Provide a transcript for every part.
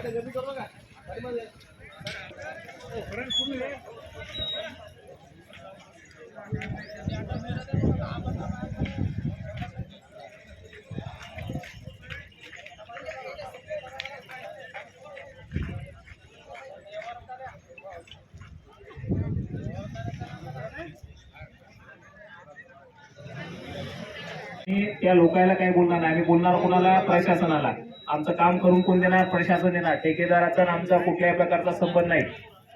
त्या लोकांना काही बोलणार नाही, आम्ही बोलणार कोणाला? प्रशासनाला. आमचं काम करून कोण देणार? प्रशासन देणार. ठेकेदाराचा आमचा कुठल्याही प्रकारचा संबंध नाही.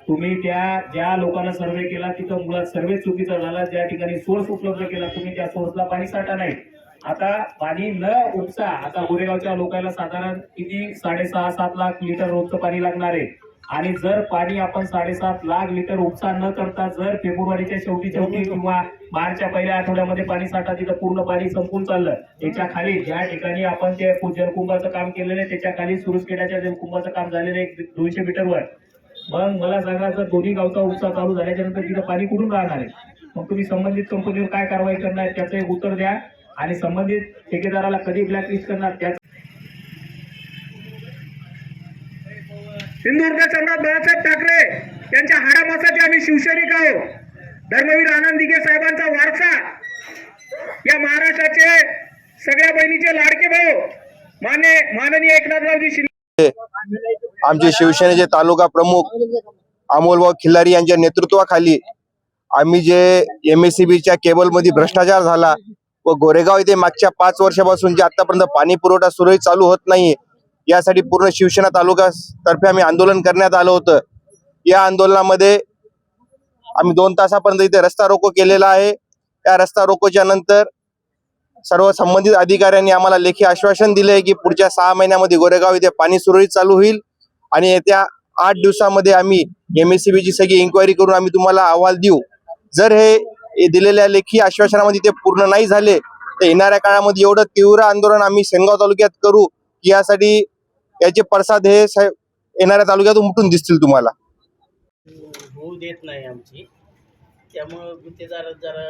तुम्ही ज्या लोकांना सर्वे केला तिथं मुळात सर्वे चुकीचा झाला. ज्या ठिकाणी सोर्स उपलब्ध केला तुम्ही त्या सोर्सला पाणी साठा नाही. आता पाणी न उपसा, आता गोरेगावच्या लोकांना साधारण किती 6.5-7 लाख लिटर रोजचं पाणी लागणार आहे. आणि जर पाणी आपण 7.5 लाख लिटर उपसा न करता जर फेब्रुवारीच्या शेवटी किंवा मार्चच्या पहिल्या आठवड्यामध्ये पाणी साठा तिथं पूर्ण पाणी संपून चाललं, त्याच्या खाली ज्या ठिकाणी आपण ते जलकुंभाचं काम केलेलं आहे त्याच्या खाली सुरुसखेड्याच्या जलकुंभाचं काम झालेलं आहे 200 मीटरवर. मग मला सांगा, जर दोन्ही गावचा उपसा चालू झाल्याच्या नंतर तिथं पाणी कुठून राहणार आहे? मग तुम्ही संबंधित कंपनीवर काय कारवाई करणार त्याचं एक उत्तर द्या. आणि संबंधित ठेकेदाराला कधी ब्लॅकलिस्ट करणार त्याचं. सिंधुदुर्ग सम्राट बाळासाहेब ठाकरे यांच्या हाडामासाचे आम्ही शिवसैनिक आहोत. धर्मवीर आनंद दिघे साहेबांचा वारसा, या महाराष्ट्राचे सगळ्या बहिणीचे लाडके भाऊ माननीय एकनाथरावजी शिंदे, आमचे शिवसेनेचे तालुका प्रमुख अमोलभाऊ खिल्लारी यांच्या नेतृत्वाखाली आम्ही जे MSCBच्या केबलमध्ये भ्रष्टाचार झाला व गोरेगाव येथे मागच्या 5 वर्षापासून जे आतापर्यंत पाणी पुरवठा सुरळीत चालू होत नाही, यासाठी पूर्ण शिवसेना तालुका तर्फे आम्ही आंदोलन करण्यात आलं होतं. या आंदोलनामध्ये आम्ही 2 तासापर्यंत इथे रस्ता रोको केलेला आहे. या रस्ता रोकोच्या नंतर सर्व संबंधित अधिकाऱ्यांनी आम्हाला लेखी आश्वासन दिले आहे की पुढच्या 6 महिन्यामध्ये गोरेगाव येथे पाणी सुरळीत चालू होईल आणि येत्या 8 दिवसामध्ये आम्ही MSCBची सगळी इन्क्वायरी करून आम्ही तुम्हाला अहवाल देऊ. जर हे दिलेल्या लेखी आश्वासनामध्ये ते पूर्ण नाही झाले तर येणाऱ्या काळामध्ये एवढं तीव्र आंदोलन आम्ही सेनगाव तालुक्यात करू की यासाठी याचे पडसाद हे येणाऱ्या तालुक्यात उमटून दिसतील तुम्हाला. होऊ देत नाही आमची, त्यामुळं गुत्तेदार जरा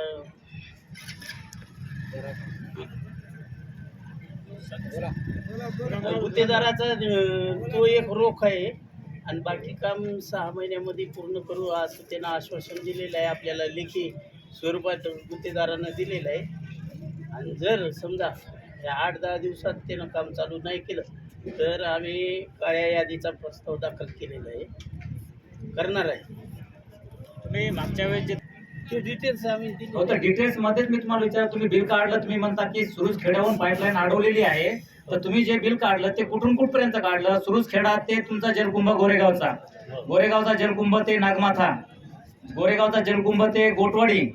गुत्तेदाराचा तो एक रोख आहे आणि बाकी काम 6 महिन्यामध्ये पूर्ण करू असं त्यांना आश्वासन दिलेलं आहे, आपल्याला लेखी स्वरूपात गुत्तेदारांना दिलेलं आहे. आणि जर समजा या 8-10 दिवसात त्यानं काम चालू नाही केलं तर आम्ही काळ्या यादीचा प्रस्ताव दाखल केलेला आहे, करणार आहे. तुम्ही मागच्या वेळेस जे डिटेल्स आम्ही हो तर डिटेल्स मध्येच मी तुम्हाला विचार, तुम्ही बिल काढलं, तुम्ही म्हणता की सुरुसखेड्याहून पाईपलाईन अडवलेली आहे, तर तुम्ही जे बिल काढलं ते कुठून कुठपर्यंत काढलं? सुरुसखेडा ते तुमचा जलकुंभ गोरेगावचा जलकुंभ ते नागमाथा, गोरेगावचा जलकुंभ ते गोटवाडी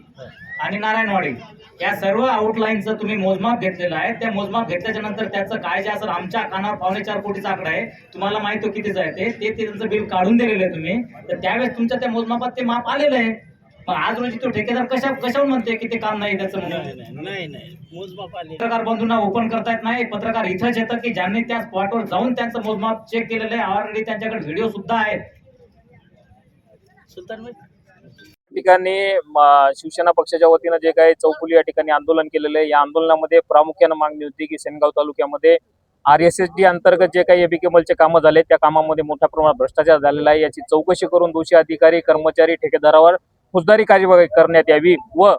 आणि नारायणवाडी, या सर्व आउटलाईनचं तुम्ही मोजमाप घेतलेलं आहे. त्या मोजमाप घेतल्याच्या नंतर त्याचं काय जे असं आमच्या कानावर 4.25 कोटीचा आकडा आहे, तुम्हाला माहिती कितीच आहे ते त्यांचं बिल काढून दिलेलं आहे तुम्ही. तर त्यावेळेस तुमच्या त्या मोजमापात ते माप आलेलं आहे. मग आज रोजी तो ठेकेदार कशावर म्हणते की ते काम नाही त्याचं? नाही मोजमाप आले. पत्रकार बंधूंना ओपन करता येत नाही. पत्रकार इथंच येतं की ज्यांनी त्या स्पॉटवर जाऊन त्यांचं मोजमाप चेक केलेलं आहे. ऑलरेडी त्यांच्याकडे व्हिडिओ सुद्धा आहेत. सुलतान ठिकाणी शिवसेना पक्षाच्या वतीनं जे काही चौफुली या ठिकाणी आंदोलन केलेलं आहे, या आंदोलनामध्ये प्रामुख्यानं मागणी होती की सेनगाव तालुक्यामध्ये RSSD अंतर्गत जे काही एबी केबलचे कामं झाले त्या कामामध्ये मोठ्या प्रमाणात भ्रष्टाचार झालेला आहे. याची चौकशी करून दोषी अधिकारी, कर्मचारी, ठेकेदारावर फौजदारी कार्यवाही करण्यात यावी व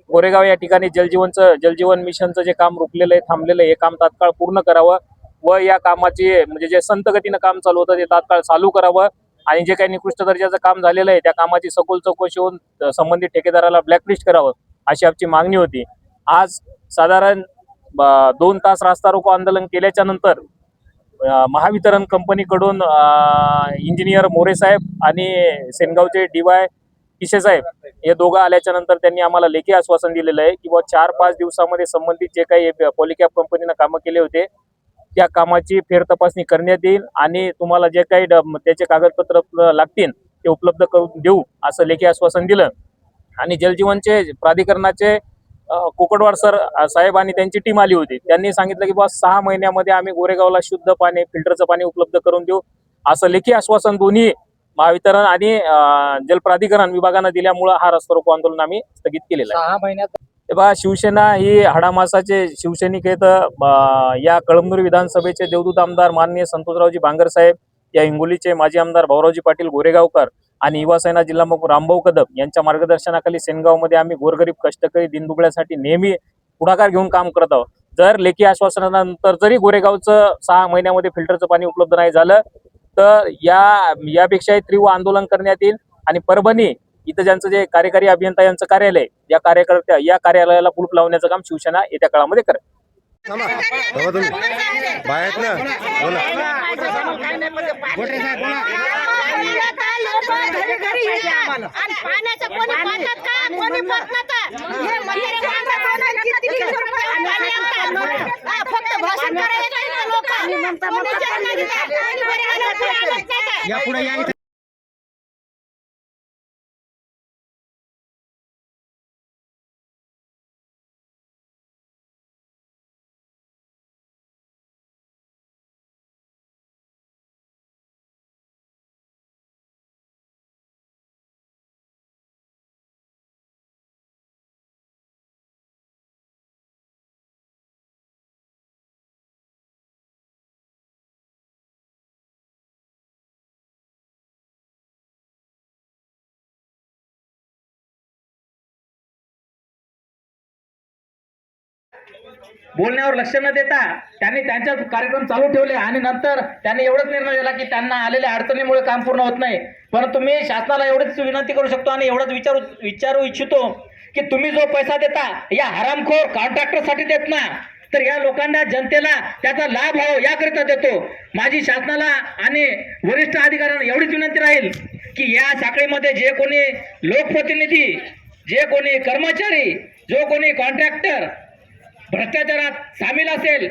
गोरेगाव या ठिकाणी जलजीवन मिशनचं जे काम रोखलेलं आहे, थांबलेलं आहे, हे काम तात्काळ पूर्ण करावं व या कामाची म्हणजे जे संत गतीनं काम चालू होतं ते तात्काळ चालू करावं आणि जे काही निकृष्ट दर्जाचं काम झालेलं आहे त्या कामाची सखोल चौकशी होऊन संबंधित ठेकेदाराला ब्लॅकलिस्ट करावं अशी आमची मागणी होती. आज साधारण 2 तास रास्ता रोको आंदोलन केल्याच्या नंतर महावितरण कंपनीकडून इंजिनियर मोरे साहेब आणि सेनगावचे DY किशे साहेब हे दोघं आल्याच्या नंतर त्यांनी आम्हाला लेखी आश्वासन दिलेलं आहे की 4-5 दिवसामध्ये संबंधित जे काही पॉलिकॅप कंपनीनं कामं केले होते त्या कामाची फेरतपासणी करण्यात येईल आणि तुम्हाला जे काही त्याचे कागदपत्र लागतील ते उपलब्ध करून देऊ असं लेखी आश्वासन दिलं. आणि जलजीवनचे प्राधिकरणाचे कोकडवाड सर साहेब आणि त्यांची टीम आली होती. त्यांनी सांगितलं की 6 महिन्यामध्ये आम्ही गोरेगावला शुद्ध पाणी, फिल्टरचं पाणी उपलब्ध करून देऊ असं लेखी आश्वासन दोन्ही महावितरण आणि जलप्राधिकरण विभागानं दिल्यामुळं हा रस्ता रोको आंदोलन आम्ही स्थगित केलेलं आहे. 6 महिन्यात तेव्हा शिवसेना ही हाडामासाचे शिवसैनिक आहेत. या कळमनुरी विधानसभेचे देवदूत आमदार माननीय संतोषरावजी बांगर साहेब, या हिंगोलीचे माजी आमदार भाऊरावजी पाटील गोरेगावकर आणि युवासेना जिल्हा प्रमुख रामभाऊ कदम यांच्या मार्गदर्शनाखाली सेनगावमध्ये आम्ही गोरगरीब कष्टकरी दिनदुबळ्यासाठी नेहमी पुढाकार घेऊन काम करत आहोत. जर लेखी आश्वासनानंतर जरी गोरेगावचं 6 महिन्यामध्ये फिल्टरचं पाणी उपलब्ध नाही झालं तर यापेक्षाही तीव्र आंदोलन करण्यात येईल. आणि परभणी इथं ज्यांचं जे कार्यकारी अभियंता यांचं कार्यालय या कार्यालयाला कुलूप लावण्याचं काम शिवसेना येत्या काळामध्ये करेल. पाण्याचं कोणी पाहतात का कोणी बघतात हे फक्त भाषण करायला लोक बोलण्यावर लक्ष न देता त्यांनी त्यांचा कार्यक्रम चालू ठेवले आणि नंतर त्यांनी एवढंच निर्णय दिला की त्यांना आलेल्या अडचणीमुळे काम पूर्ण होत नाही. परंतु मी शासनाला एवढंच विनंती करू शकतो आणि एवढंच विचारू इच्छितो की तुम्ही जो पैसा देता या हरामखोर कॉन्ट्रॅक्टरसाठी देत ना, तर या लोकांना जनतेला त्याचा लाभ व्हावा याकरिता देतो. माझी शासनाला आणि वरिष्ठ अधिकाऱ्यांना एवढीच विनंती राहील की या साखळीमध्ये जे कोणी लोकप्रतिनिधी, जे कोणी कर्मचारी, जो कोणी कॉन्ट्रॅक्टर भ्रष्टाचारात सामील असेल